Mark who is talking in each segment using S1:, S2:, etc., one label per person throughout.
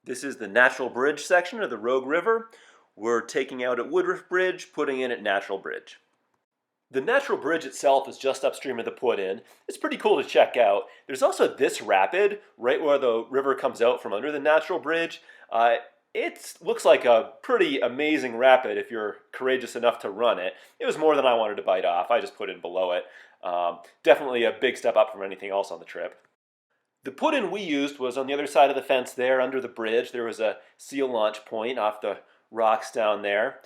S1: This is the Natural Bridge section of the Rogue River. We're taking out at Woodruff Bridge, putting in at Natural Bridge. The Natural Bridge itself is just upstream of the put-in. It's pretty cool to check out. There's also this rapid right where the river comes out from under the Natural Bridge. It looks like a pretty amazing rapid if you're courageous enough to run it. It was more than I wanted to bite off. I just put in below it. Definitely a big step up from anything else on the trip. The put-in we used was on the other side of the fence there under the bridge. There was a seal launch point off the rocks down there.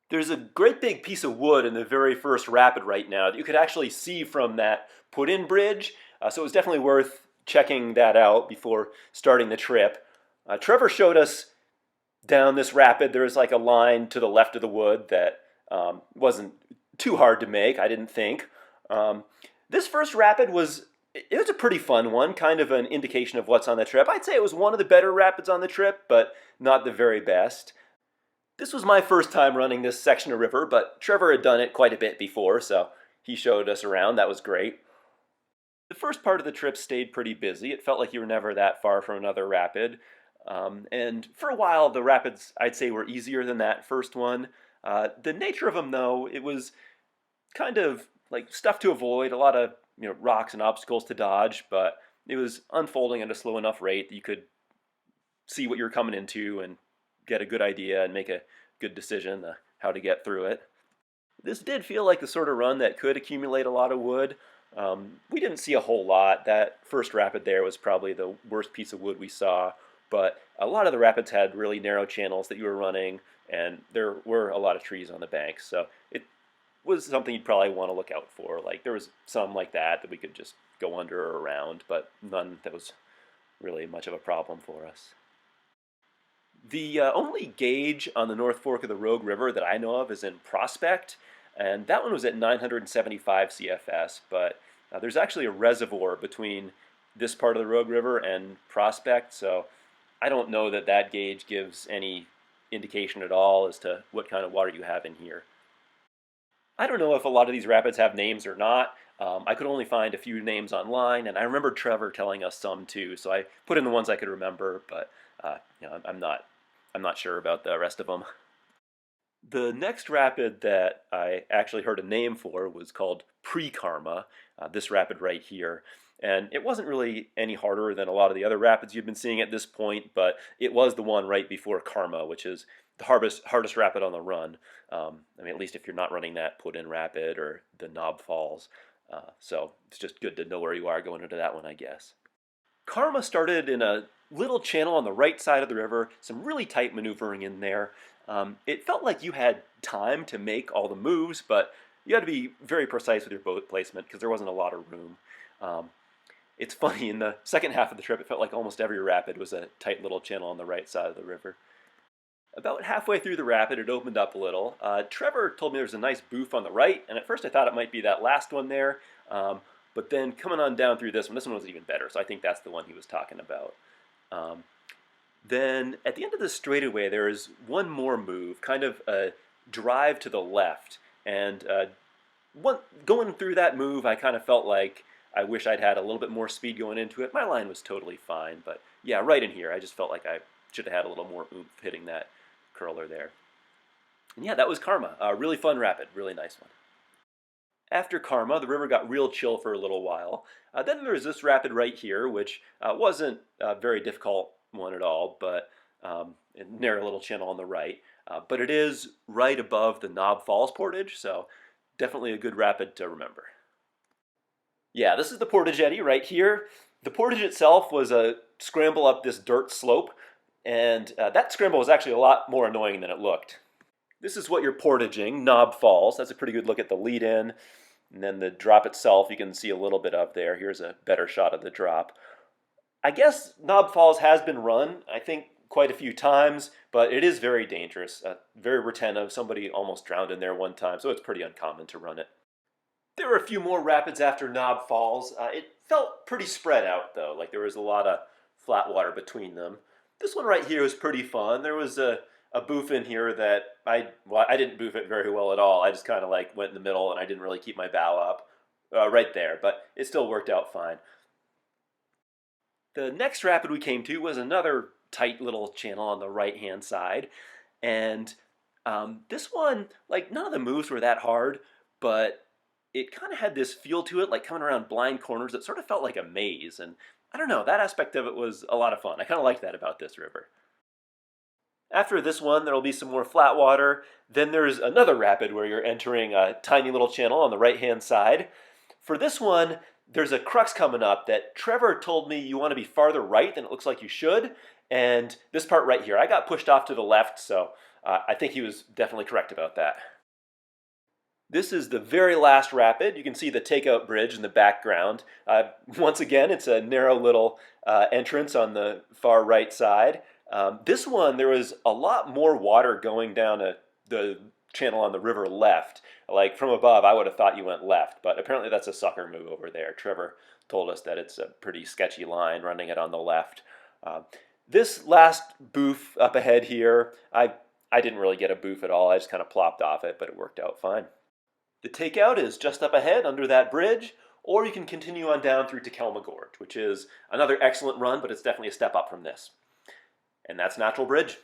S1: There's a great big piece of wood in the very first rapid right now that you could actually see from that put-in bridge. So it was definitely worth checking that out before starting the trip. Trevor showed us down this rapid. There was like a line to the left of the wood that wasn't too hard to make, I didn't think. This first rapid was a pretty fun one, kind of an indication of what's on the trip. I'd say it was one of the better rapids on the trip, but not the very best. This was my first time running this section of river, but Trevor had done it quite a bit before, so he showed us around. That was great. The first part of the trip stayed pretty busy. It felt like you were never that far from another rapid. And for a while, the rapids, I'd say, were easier than that first one. The nature of them, though, it was kind of like stuff to avoid, a lot of rocks and obstacles to dodge, but it was unfolding at a slow enough rate that you could see what you were coming into and get a good idea and make a good decision how to get through it. This did feel like the sort of run that could accumulate a lot of wood. We didn't see a whole lot. That first rapid there was probably the worst piece of wood we saw, but a lot of the rapids had really narrow channels that you were running, and there were a lot of trees on the banks, so it was something you'd probably want to look out for. Like there was some like that we could just go under or around, but none that was really much of a problem for us. The only gauge on the North Fork of the Rogue River that I know of is in Prospect, and that one was at 975 CFS, but there's actually a reservoir between this part of the Rogue River and Prospect, so I don't know that that gauge gives any indication at all as to what kind of water you have in here. I don't know if a lot of these rapids have names or not. I could only find a few names online, and I remember Trevor telling us some too, so I put in the ones I could remember, but I'm not sure about the rest of them. The next rapid that I actually heard a name for was called Pre-Karma, this rapid right here. And it wasn't really any harder than a lot of the other rapids you've been seeing at this point, but it was the one right before Karma, which is the hardest rapid on the run. At least if you're not running that put-in rapid or the Knob Falls. So it's just good to know where you are going into that one, I guess. Karma started in a little channel on the right side of the river, some really tight maneuvering in there. It felt like you had time to make all the moves, but you had to be very precise with your boat placement because there wasn't a lot of room. It's funny, in the second half of the trip, it felt like almost every rapid was a tight little channel on the right side of the river. About halfway through the rapid, it opened up a little. Trevor told me there was a nice boof on the right, and at first I thought it might be that last one there, but then coming on down through this one was even better, so I think that's the one he was talking about. Then at the end of the straightaway, there is one more move, kind of a drive to the left, and going through that move, I kind of felt like I wish I'd had a little bit more speed going into it. My line was totally fine, but yeah, right in here, I just felt like I should have had a little more oomph hitting that curler there. And yeah, that was Karma. A really fun rapid, really nice one. After Karma, the river got real chill for a little while. Then there was this rapid right here, which wasn't a very difficult one at all, but a narrow little channel on the right. But it is right above the Knob Falls portage, so definitely a good rapid to remember. Yeah, this is the portage eddy right here. The portage itself was a scramble up this dirt slope, and that scramble was actually a lot more annoying than it looked. This is what you're portaging, Knob Falls. That's a pretty good look at the lead-in. And then the drop itself, you can see a little bit of there. Here's a better shot of the drop. I guess Knob Falls has been run, I think, quite a few times, but it is very dangerous, very retentive. Somebody almost drowned in there one time, so it's pretty uncommon to run it. There were a few more rapids after Knob Falls. It felt pretty spread out, though, like there was a lot of flat water between them. This one right here was pretty fun. There was a boof in here that I didn't boof it very well at all. I just kind of like went in the middle and I didn't really keep my bow up right there, but it still worked out fine. The next rapid we came to was another tight little channel on the right-hand side. And this one, like none of the moves were that hard, but it kind of had this feel to it, like coming around blind corners. It sort of felt like a maze. And I don't know, that aspect of it was a lot of fun. I kind of liked that about this river. After this one, there will be some more flat water. Then there's another rapid where you're entering a tiny little channel on the right-hand side. For this one, there's a crux coming up that Trevor told me you want to be farther right than it looks like you should. And this part right here, I got pushed off to the left, so I think he was definitely correct about that. This is the very last rapid. You can see the takeout bridge in the background. Once again, it's a narrow little entrance on the far right side. This one, there was a lot more water going down the channel on the river left. Like from above, I would have thought you went left, but apparently that's a sucker move over there. Trevor told us that it's a pretty sketchy line running it on the left. This last boof up ahead here, I didn't really get a boof at all. I just kind of plopped off it, but it worked out fine. The takeout is just up ahead under that bridge, or you can continue on down through Takelma Gorge, which is another excellent run, but it's definitely a step up from this. And that's Natural Bridge.